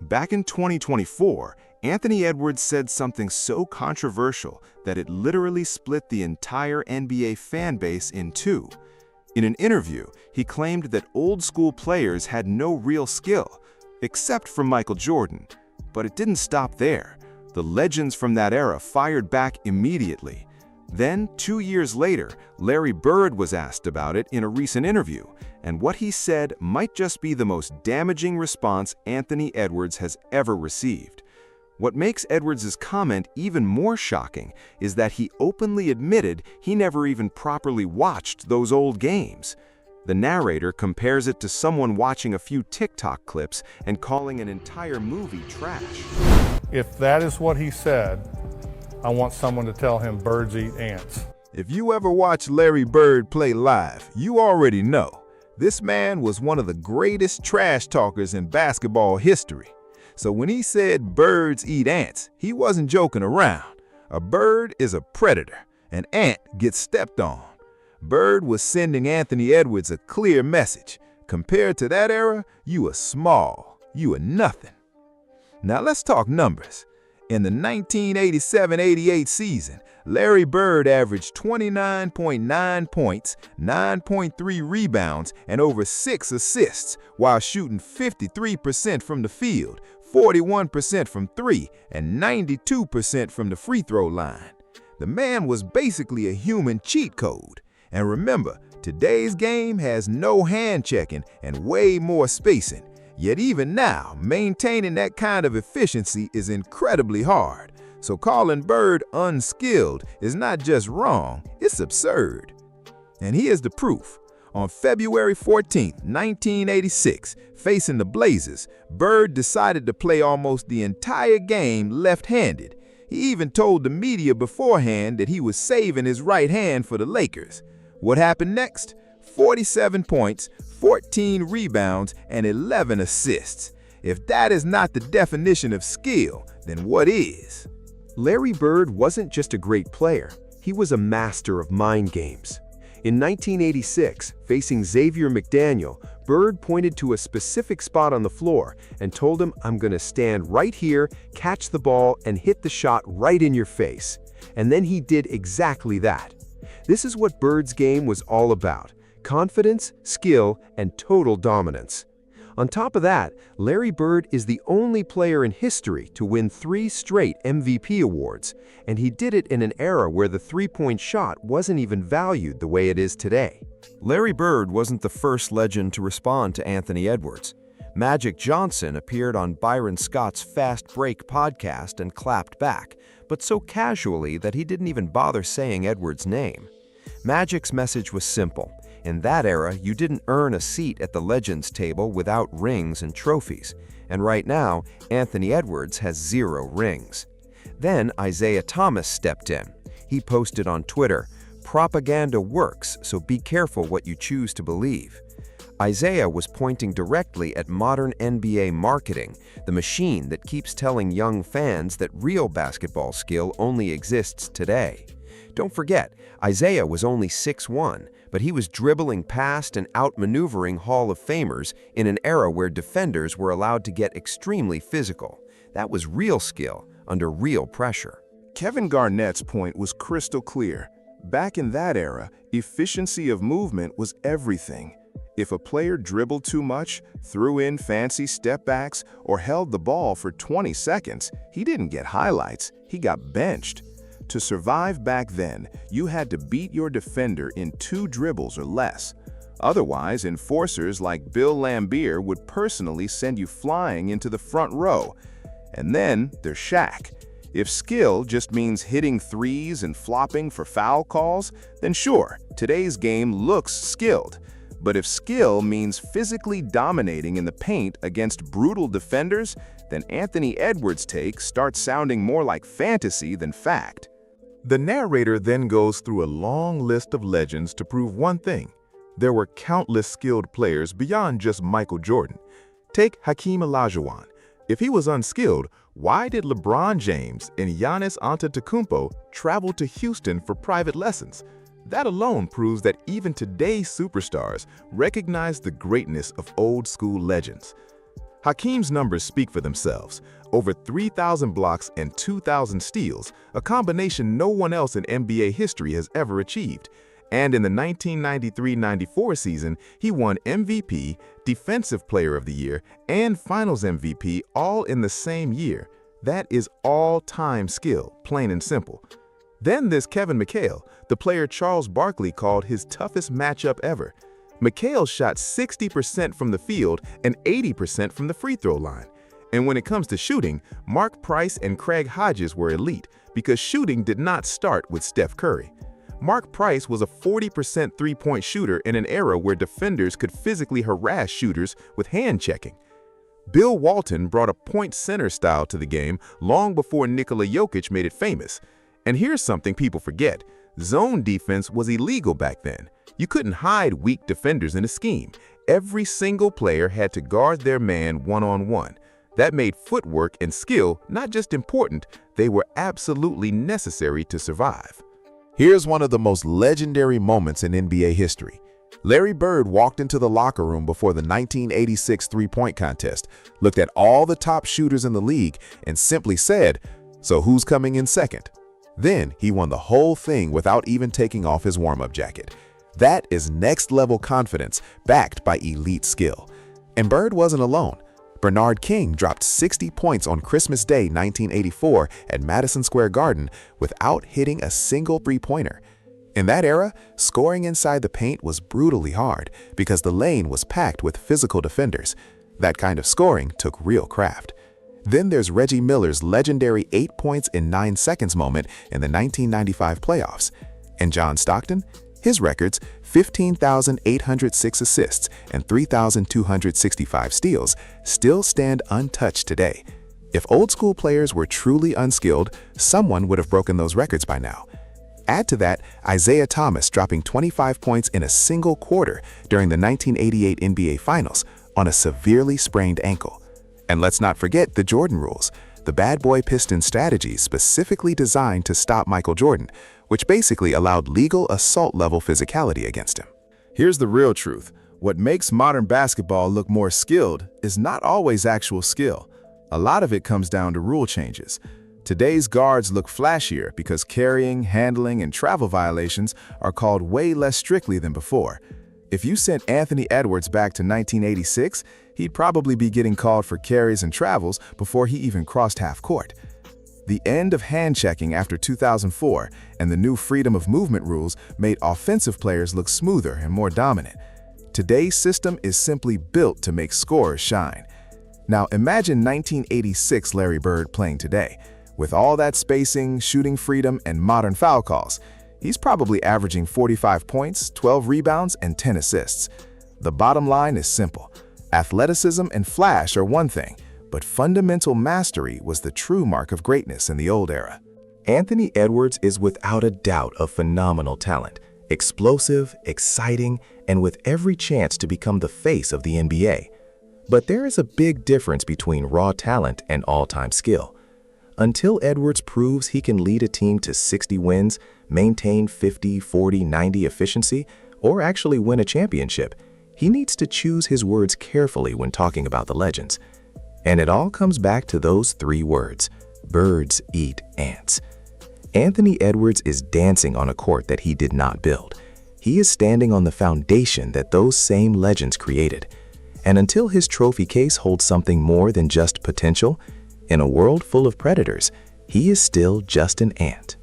Back in 2024, Anthony Edwards said something so controversial that it literally split the entire NBA fan base in two. In an interview, he claimed that old-school players had no real skill, except for Michael Jordan. But it didn't stop there. The legends from that era fired back immediately. Then, 2 years later, Larry Bird was asked about it in a recent interview, and what he said might just be the most damaging response Anthony Edwards has ever received. What makes Edwards' comment even more shocking is that he openly admitted he never even properly watched those old games. The narrator compares it to someone watching a few TikTok clips and calling an entire movie trash. If that is what he said, I want someone to tell him birds eat ants. If you ever watch Larry Bird play live, you already know. This man was one of the greatest trash talkers in basketball history. So when he said birds eat ants, he wasn't joking around. A bird is a predator. An ant gets stepped on. Bird was sending Anthony Edwards a clear message. Compared to that era, you are small. You are nothing. Now let's talk numbers. In the 1987-88 season, Larry Bird averaged 29.9 points, 9.3 rebounds, and over 6 assists, while shooting 53% from the field, 41% from three, and 92% from the free throw line. The man was basically a human cheat code. And remember, today's game has no hand checking and way more spacing. Yet even now, maintaining that kind of efficiency is incredibly hard. So calling Bird unskilled is not just wrong, it's absurd. And here's the proof. On February 14, 1986, facing the Blazers, Bird decided to play almost the entire game left-handed. He even told the media beforehand that he was saving his right hand for the Lakers. What happened next? 47 points, 14 rebounds, and 11 assists. If that is not the definition of skill, then what is? Larry Bird wasn't just a great player, he was a master of mind games. In 1986, facing Xavier McDaniel, Bird pointed to a specific spot on the floor and told him, "I'm going to stand right here, catch the ball, and hit the shot right in your face." And then he did exactly that. This is what Bird's game was all about: confidence, skill, and total dominance. On top of that, Larry Bird is the only player in history to win 3 straight MVP awards, and he did it in an era where the three-point shot wasn't even valued the way it is today. Larry Bird wasn't the first legend to respond to Anthony Edwards. Magic Johnson appeared on Byron Scott's Fast Break podcast and clapped back, but so casually that he didn't even bother saying Edwards' name. Magic's message was simple. In that era, you didn't earn a seat at the Legends table without rings and trophies. And right now, Anthony Edwards has 0 rings. Then Isiah Thomas stepped in. He posted on Twitter, "Propaganda works, so be careful what you choose to believe." Isiah was pointing directly at modern NBA marketing, the machine that keeps telling young fans that real basketball skill only exists today. Don't forget, Isiah was only 6'1", but he was dribbling past and outmaneuvering Hall of Famers in an era where defenders were allowed to get extremely physical. That was real skill under real pressure. Kevin Garnett's point was crystal clear. Back in that era, efficiency of movement was everything. If a player dribbled too much, threw in fancy step-backs, or held the ball for 20 seconds, he didn't get highlights, he got benched. To survive back then, you had to beat your defender in 2 dribbles or less. Otherwise, enforcers like Bill Laimbeer would personally send you flying into the front row. And then there's Shaq. If skill just means hitting threes and flopping for foul calls, then sure, today's game looks skilled. But if skill means physically dominating in the paint against brutal defenders, then Anthony Edwards' take starts sounding more like fantasy than fact. The narrator then goes through a long list of legends to prove one thing. There were countless skilled players beyond just Michael Jordan. Take Hakeem Olajuwon. If he was unskilled, why did LeBron James and Giannis Antetokounmpo travel to Houston for private lessons? That alone proves that even today's superstars recognize the greatness of old-school legends. Hakeem's numbers speak for themselves. Over 3,000 blocks and 2,000 steals, a combination no one else in NBA history has ever achieved. And in the 1993-94 season, he won MVP, Defensive Player of the Year, and Finals MVP all in the same year. That is all-time skill, plain and simple. Then there's Kevin McHale, the player Charles Barkley called his toughest matchup ever. McHale shot 60% from the field and 80% from the free throw line. And when it comes to shooting, Mark Price and Craig Hodges were elite because shooting did not start with Steph Curry. Mark Price was a 40% three-point shooter in an era where defenders could physically harass shooters with hand checking. Bill Walton brought a point center style to the game long before Nikola Jokic made it famous. And here's something people forget. Zone defense was illegal back then. You couldn't hide weak defenders in a scheme. Every single player had to guard their man one-on-one. That made footwork and skill not just important, they were absolutely necessary to survive. Here's one of the most legendary moments in NBA history. Larry Bird walked into the locker room before the 1986 three-point contest, looked at all the top shooters in the league, and simply said, "So who's coming in second?" Then he won the whole thing without even taking off his warm-up jacket. That is next-level confidence backed by elite skill. And Bird wasn't alone. Bernard King dropped 60 points on Christmas Day 1984 at Madison Square Garden without hitting a single three-pointer. In that era, scoring inside the paint was brutally hard because the lane was packed with physical defenders. That kind of scoring took real craft. Then there's Reggie Miller's legendary 8 points in 9 seconds moment in the 1995 playoffs. And John Stockton? His records, 15,806 assists and 3,265 steals, still stand untouched today. If old-school players were truly unskilled, someone would have broken those records by now. Add to that Isiah Thomas dropping 25 points in a single quarter during the 1988 NBA Finals on a severely sprained ankle. And let's not forget the Jordan rules, the bad boy Piston strategy specifically designed to stop Michael Jordan, which basically allowed legal assault-level physicality against him. Here's the real truth. What makes modern basketball look more skilled is not always actual skill. A lot of it comes down to rule changes. Today's guards look flashier because carrying, handling, and travel violations are called way less strictly than before. If you sent Anthony Edwards back to 1986, he'd probably be getting called for carries and travels before he even crossed half court. The end of hand-checking after 2004 and the new freedom of movement rules made offensive players look smoother and more dominant. Today's system is simply built to make scorers shine. Now imagine 1986 Larry Bird playing today. With all that spacing, shooting freedom, and modern foul calls, he's probably averaging 45 points, 12 rebounds, and 10 assists. The bottom line is simple. Athleticism and flash are one thing, but fundamental mastery was the true mark of greatness in the old era. Anthony Edwards is without a doubt a phenomenal talent, explosive, exciting, and with every chance to become the face of the NBA. But there is a big difference between raw talent and all-time skill. Until Edwards proves he can lead a team to 60 wins, maintain 50, 40, 90 efficiency, or actually win a championship, he needs to choose his words carefully when talking about the legends. And it all comes back to those 3 words: birds eat ants. Anthony Edwards is dancing on a court that he did not build. He is standing on the foundation that those same legends created. And until his trophy case holds something more than just potential, in a world full of predators, he is still just an ant.